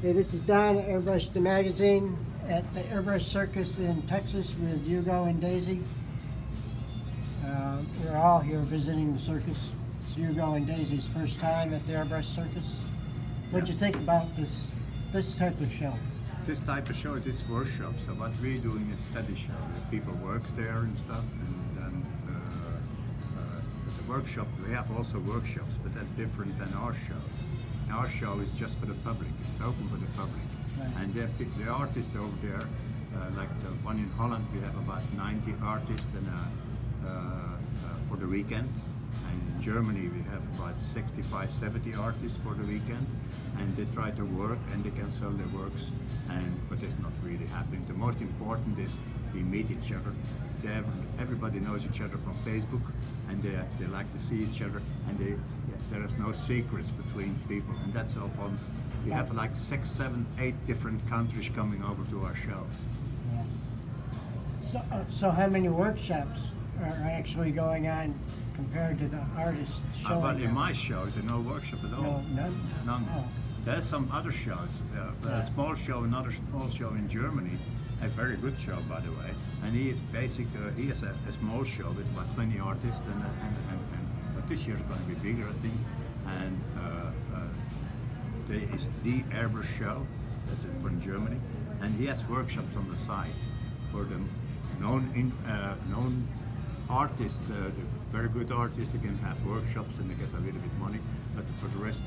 Hey, this is Don at Airbrush the Magazine at the Airbrush Circus in Texas with Hugo and Daisy. We're all here visiting the circus. It's Hugo and Daisy's first time at the Airbrush Circus. What'd you think about this type of show? This type of show, this workshop. So what we're doing is study show. The people works there and stuff, and then the workshop. We have also workshops, but that's different than our shows. Our show is just for the public. It's open for the public, right. And the artists over there, like the one in Holland, we have about 90 artists and for the weekend. And in Germany, we have about 65, 70 artists for the weekend, and they try to work and they can sell their works, but it's not really happening. The most important is we meet each other. Everybody knows each other from Facebook, and they like to see each other, and there is no secrets between people, and that's so fun. We have like 6, 7, 8 different countries coming over to our show. Yeah. So how many workshops are actually going on compared to the artists showing? But in my shows, there's no workshop at all. No, none? None. Oh. There's some other shows. A small show, another small show in Germany, a very good show, by the way. And he is he has a small show with about 20 artists, but this year is going to be bigger, I think. And there is the Airbrush show, that's from Germany, and he has workshops on the side for the known artists, the very good artists. They can have workshops and they get a little bit money, but for the rest,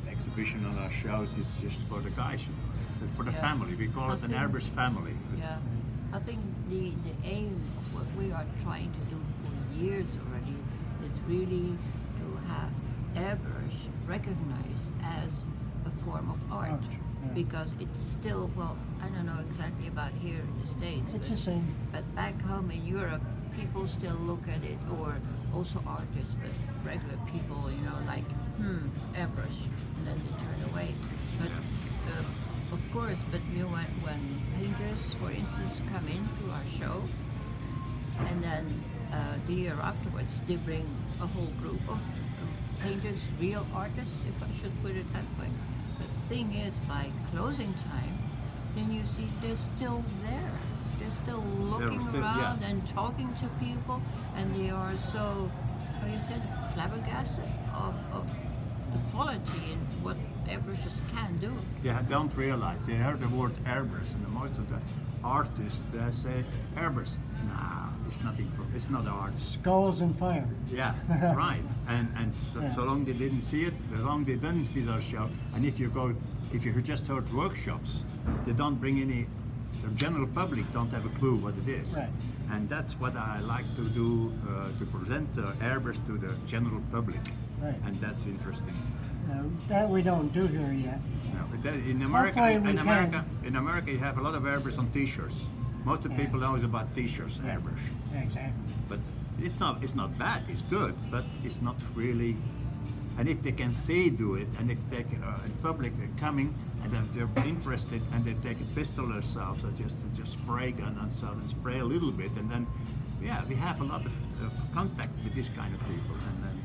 exhibition on our shows is just for the guys, it's for the family. We call it an Airbrush family. Yeah, I think the aim of what we are trying to do for years already is really to have Airbrush recognized as a form of art. Because it's still, well, I don't know exactly about here in the States. It's the same. But back home in Europe, people still look at it, or also artists, but regular people, like, Airbrush, and then they turn away. But of course, when painters, for instance, come into our show, and then the year afterwards, they bring a whole group of painters, real artists, if I should put it that way. The thing is, by closing time, then you see they're still there. They're still looking around and talking to people, and they are so, how you said, flabbergasted of the quality and what airbrushes can do. Yeah, don't realize. They heard the word airbrush, and most of the artists say airbrush. No, it's nothing. It's not art. Skulls and fire. Yeah, right. And so long they didn't see it, so long they didn't see our show. And if you just heard workshops, they don't bring any. The general public don't have a clue what it is. Right. And that's what I like to do, to present airbrush to the general public. Right. And that's interesting. That we don't do here yet. No, but in America, you have a lot of airbrush on T-shirts. Most of the people knows about T-shirts, airbrush. Exactly. But it's not bad. It's good, but it's not really. And if they can do it, and they take in public, they're coming, and if they're interested, and they take a pistol themselves, or just spray gun and stuff, and spray a little bit, and then, we have a lot of contacts with this kind of people, and then.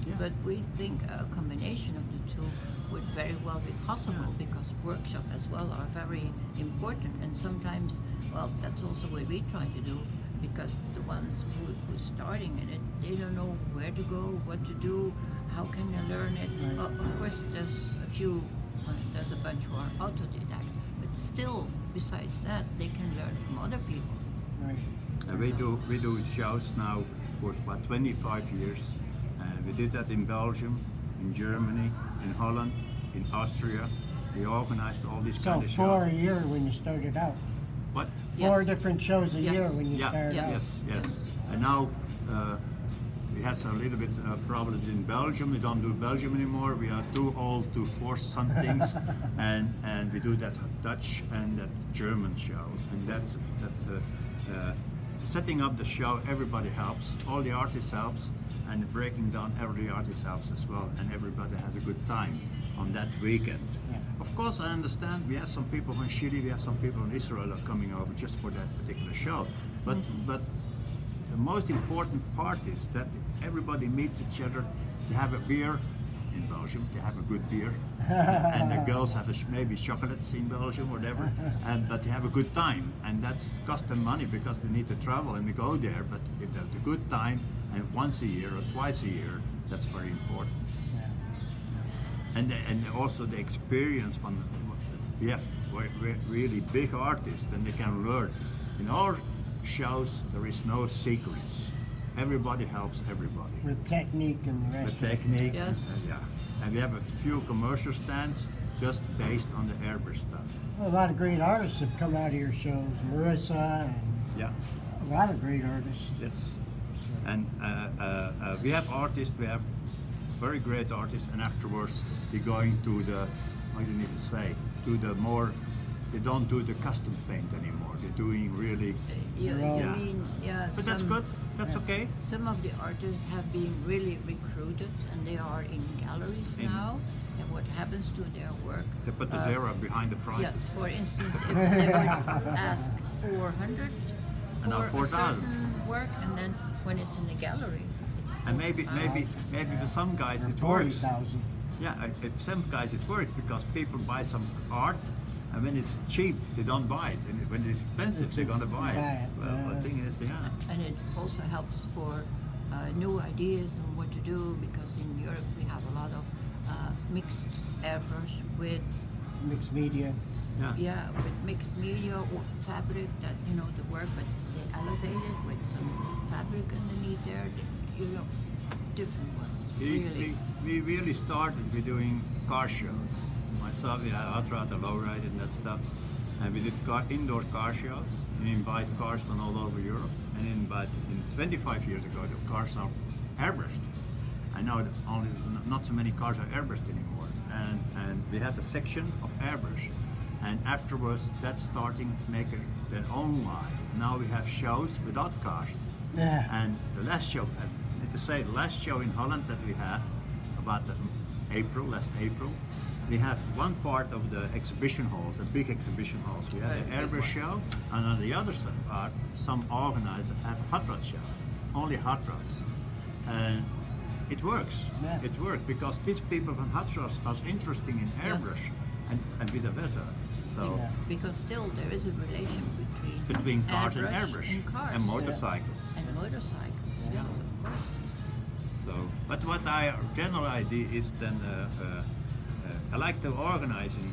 Yeah. But we think a combination of the two would very well be possible, because workshops as well are very important, and sometimes, well, that's also what we try to do, because the ones who's starting in it, they don't know where to go, what to do, how can they learn it. Right. Well, of course, there's a bunch who are autodidact, but still, besides that, they can learn from other people. Right. And we do shows now for about 25 years. We did that in Belgium, in Germany, in Holland, in Austria. We organized all these kind of shows. So 4 a year when you started out. What? 4 different shows a year when you started out. Yes. And now we had a little bit problems in Belgium. We don't do Belgium anymore. We are too old to force some things, and we do that Dutch and that German show. And that's setting up the show. Everybody helps. All the artists helps. And breaking down, every artist helps as well, and everybody has a good time on that weekend. Yeah. Of course, I understand we have some people from Chile, we have some people in Israel are coming over just for that particular show. But the most important part is that everybody meets each other, they have a beer, in Belgium. They have a good beer, and the girls have maybe chocolates in Belgium, whatever. But they have a good time, and that's cost them money because they need to travel and they go there. But if they have a good time, and once a year or twice a year, that's very important. And also the experience from we have really big artists, and they can learn. In our shows, there is no secrets. Everybody helps everybody. With technique and the rest. The technique, Yes. yeah. And we have a few commercial stands just based on the airbrush stuff. Well, a lot of great artists have come out of your shows. Marissa and Yeah. a lot of great artists. Yes. And we have artists. We have very great artists, and afterwards they're going to the, what do you need to say, to the more. They don't do the custom paint anymore. They're doing really. You Yeah. mean, yeah. But that's good. That's okay. Some of the artists have been really recruited, and they are in galleries now. And what happens to their work? They put the zero behind the Yes, prices. for instance, if they would ask 400 And now for a 4,000. certain work, and then when it's in the gallery, it's And maybe 4,000. for some guys Or it works. 40,000. Yeah, some guys it works because people buy some art, and when it's cheap, they don't buy it, and when it's expensive, they're gonna buy Buy it. it, Well, yeah. the thing is, yeah, And it also helps for new ideas on what to do, because in Europe we have a lot of mixed airbrush with Mixed media. with mixed media or fabric that the work, but they elevate it with some fabric underneath there. Different ones. Really. we really started with doing car shows. Myself, I tried to lowride and that stuff, and we did indoor car shows. We invite cars from all over Europe, and in 25 years ago, the cars are airbrushed. I know that not so many cars are airbrushed anymore, and we had a section of airbrush, and afterwards that's starting to make their own life. Now we have shows without cars, Yeah. and the last show, I need to say, the last show in Holland that we have, about last April, we have one part of the exhibition halls, the big exhibition halls. We have Right, the big airbrush one. show, and on the other part, some organizers have a hot rod show, only hot rods. And it works. Yeah. It works because these people from hot rods are interested in airbrush, and vice versa. So Yeah. Because still there is a relation between cars and airbrush and cars and motorcycles. and motorcycles. Yeah. Yes, of course. So, but what I general idea is then I like to organizing.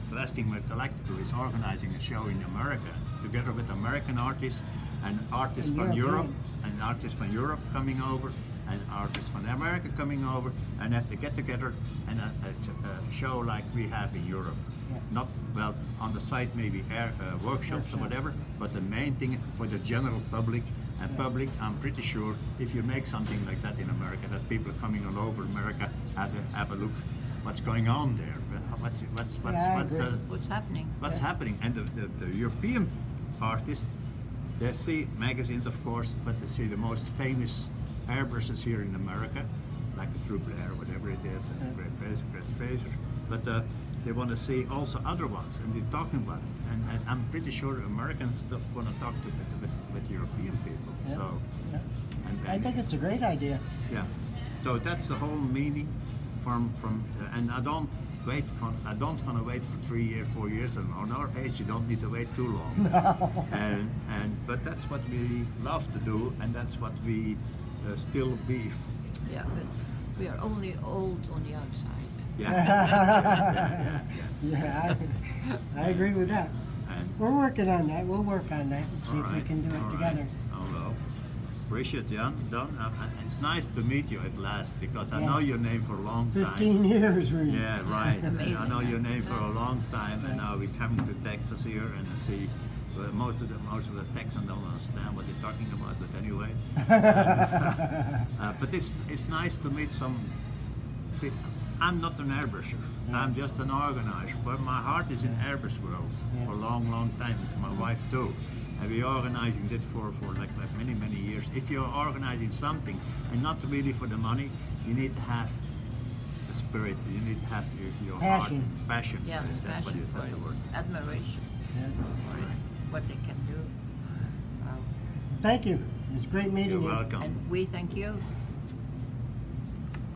The last thing what I like to do is organizing a show in America together with American artists and artists And from Europe European. and artists from Europe coming over and artists from America coming over, and have to get together and a show like we have in Europe. Yeah. Not well on the site maybe workshops or whatever, but the main thing for the general public. And public, I'm pretty sure if you make something like that in America, that people coming all over America have a look what's going on there. What's Yeah, I agree. What's happening? what's happening. And the European artists, they see magazines of course, but they see the most famous airbrushes here in America, like the True Blair, whatever it is, and Great Fraser. But they want to see also other ones, and they're talking about it. And I'm pretty sure Americans want to talk with European people. Yeah. So, Yeah. and I think it's a great idea. yeah. So that's the whole meaning from and I don't want to wait for 3 years, 4 years, and on our age you don't need to wait too long. But that's what we love to do, and that's what we still be. Yeah, but we are only old on the outside. Yeah. Yes. Yeah, I agree with that. And We're working on that. We'll work on that and see all if we right, can do all it right. together. Oh well. Appreciate it, Don. It's nice to meet you at last because I Yeah. know your name for a long time. 15 years, we. Yeah, right. Amazing. I know your name for a long time, and now we're coming to Texas here, and I see most of the Texans don't understand what they're talking about. But anyway, but it's nice to meet some people. I'm not an airbrusher. I'm just an organizer, but my heart is in airbrush world Yeah. for a long, long time. My wife too. And we're organizing this for like many, many years. If you're organizing something and not really for the money, you need to have the spirit. You need to have your heart Passion. and passion. Yes, for it. That's what passion you for said the word. it. Admiration Yeah. for it, what they can do. Wow. Thank you. It was great meeting You're you. welcome. And we thank you.